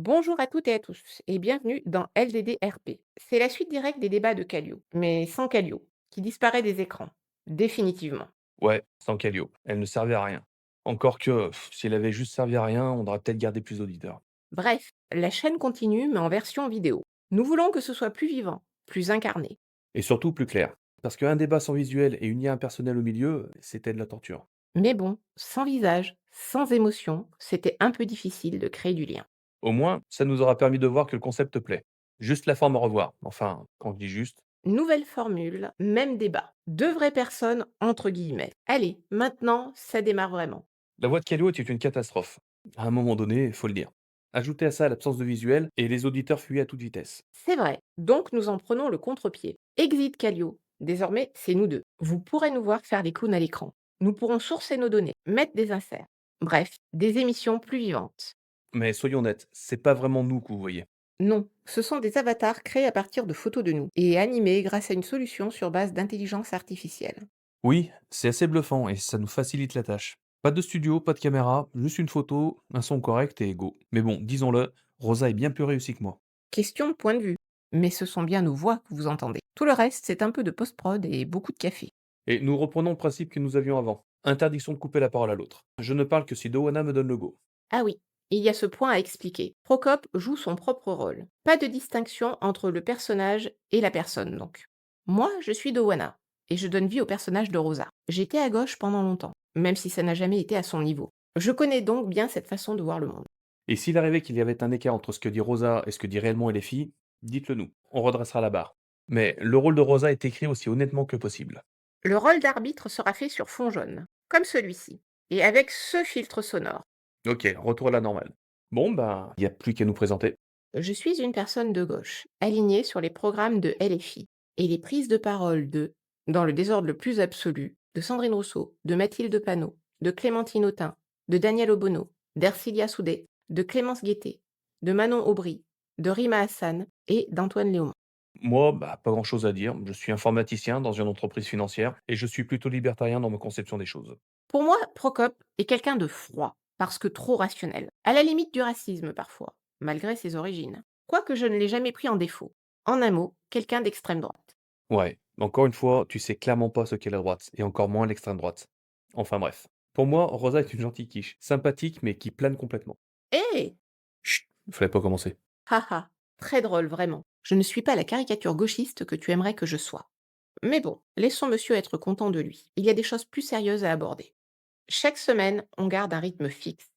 Bonjour à toutes et à tous et bienvenue dans LDDRP. C'est la suite directe des débats de Kallio, mais sans Kallio, qui disparaît des écrans. Définitivement. Ouais, sans Calliope. Elle ne servait à rien. Encore que, si elle avait juste servi à rien, on aurait peut-être gardé plus d'auditeurs. Bref, la chaîne continue mais en version vidéo. Nous voulons que ce soit plus vivant, plus incarné. Et surtout plus clair. Parce qu'un débat sans visuel et une IA impersonnelle au milieu, c'était de la torture. Mais bon, sans visage, sans émotion, c'était un peu difficile de créer du lien. Au moins, ça nous aura permis de voir que le concept plaît. Juste la forme à revoir. Enfin, quand je dis juste. Nouvelle formule, même débat. Deux vraies personnes entre guillemets. Allez, maintenant, ça démarre vraiment. La voix de Callio était une catastrophe. À un moment donné, il faut le dire. Ajoutez à ça l'absence de visuel, et les auditeurs fuyaient à toute vitesse. C'est vrai, donc nous en prenons le contre-pied. Exit Callio. Désormais, c'est nous deux. Vous pourrez nous voir faire les clowns à l'écran. Nous pourrons sourcer nos données, mettre des inserts. Bref, des émissions plus vivantes. Mais soyons honnêtes, c'est pas vraiment nous que vous voyez. Non, ce sont des avatars créés à partir de photos de nous et animés grâce à une solution sur base d'intelligence artificielle. Oui, c'est assez bluffant et ça nous facilite la tâche. Pas de studio, pas de caméra, juste une photo, un son correct et go. Mais bon, disons-le, Rosa est bien plus réussie que moi. Question de point de vue. Mais ce sont bien nos voix que vous entendez. Tout le reste, c'est un peu de post-prod et beaucoup de café. Et nous reprenons le principe que nous avions avant. Interdiction de couper la parole à l'autre. Je ne parle que si Dowana me donne le go. Ah oui, il y a ce point à expliquer. Procope joue son propre rôle. Pas de distinction entre le personnage et la personne, donc. Moi, je suis Dowana, et je donne vie au personnage de Rosa. J'étais à gauche pendant longtemps, même si ça n'a jamais été à son niveau. Je connais donc bien cette façon de voir le monde. Et s'il arrivait qu'il y avait un écart entre ce que dit Rosa et ce que dit réellement LFI, dites-le nous, on redressera la barre. Mais le rôle de Rosa est écrit aussi honnêtement que possible. Le rôle d'arbitre sera fait sur fond jaune, comme celui-ci, et avec ce filtre sonore. Ok, retour à la normale. Bon bah, il n'y a plus qu'à nous présenter. Je suis une personne de gauche, alignée sur les programmes de LFI, et les prises de parole dans le désordre le plus absolu, de Sandrine Rousseau, de Mathilde Panot, de Clémentine Autain, de Daniel Obono, d'Ercilia Soudet, de Clémence Guettet, de Manon Aubry, de Rima Hassan et d'Antoine Léaumont. Moi, bah, pas grand-chose à dire. Je suis informaticien dans une entreprise financière et je suis plutôt libertarien dans ma conception des choses. Pour moi, Procope est quelqu'un de froid, parce que trop rationnel, à la limite du racisme parfois, malgré ses origines. Quoique je ne l'ai jamais pris en défaut. En un mot, quelqu'un d'extrême droite. Ouais, encore une fois, tu sais clairement pas ce qu'est la droite, et encore moins l'extrême droite. Enfin bref. Pour moi, Rosa est une gentille quiche, sympathique mais qui plane complètement. Hé! Chut, fallait pas commencer. Haha, très drôle vraiment. Je ne suis pas la caricature gauchiste que tu aimerais que je sois. Mais bon, laissons monsieur être content de lui. Il y a des choses plus sérieuses à aborder. Chaque semaine, on garde un rythme fixe.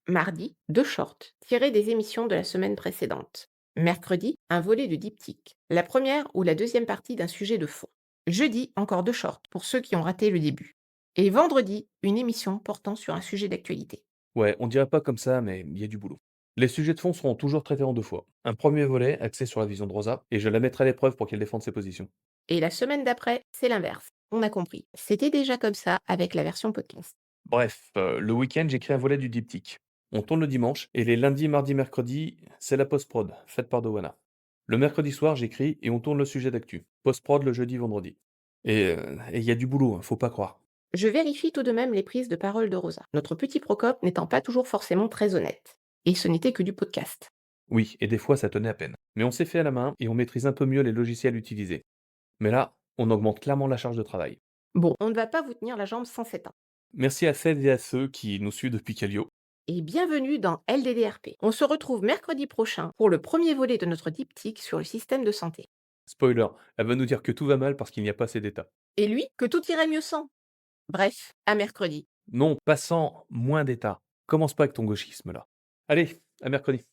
Mardi, deux shorts, tirés des émissions de la semaine précédente. Mercredi, un volet de diptyque. La première ou la deuxième partie d'un sujet de fond. Jeudi, encore deux shorts pour ceux qui ont raté le début. Et vendredi, une émission portant sur un sujet d'actualité. Ouais, on dirait pas comme ça, mais il y a du boulot. Les sujets de fond seront toujours traités en deux fois. Un premier volet axé sur la vision de Rosa, et je la mettrai à l'épreuve pour qu'elle défende ses positions. Et la semaine d'après, c'est l'inverse. On a compris. C'était déjà comme ça avec la version podcast. Bref, le week-end, j'écris un volet du diptyque. On tourne le dimanche, et les lundis, mardis, mercredis, c'est la post-prod, faite par Dowana. Le mercredi soir, j'écris et on tourne le sujet d'actu. Post-prod le jeudi, vendredi. Et il y a du boulot, hein, faut pas croire. Je vérifie tout de même les prises de parole de Rosa, notre petit Procope n'étant pas toujours forcément très honnête. Et ce n'était que du podcast. Oui, et des fois ça tenait à peine. Mais on s'est fait à la main et on maîtrise un peu mieux les logiciels utilisés. Mais là, on augmente clairement la charge de travail. Bon, on ne va pas vous tenir la jambe sans 7 ans. Merci à celles et à ceux qui nous suivent depuis Calio. Et bienvenue dans LDDRP. On se retrouve mercredi prochain pour le premier volet de notre diptyque sur le système de santé. Spoiler, elle va nous dire que tout va mal parce qu'il n'y a pas assez d'état. Et lui, que tout irait mieux sans. Bref, à mercredi. Non, passant moins d'état. Commence pas avec ton gauchisme là. Allez, à mercredi.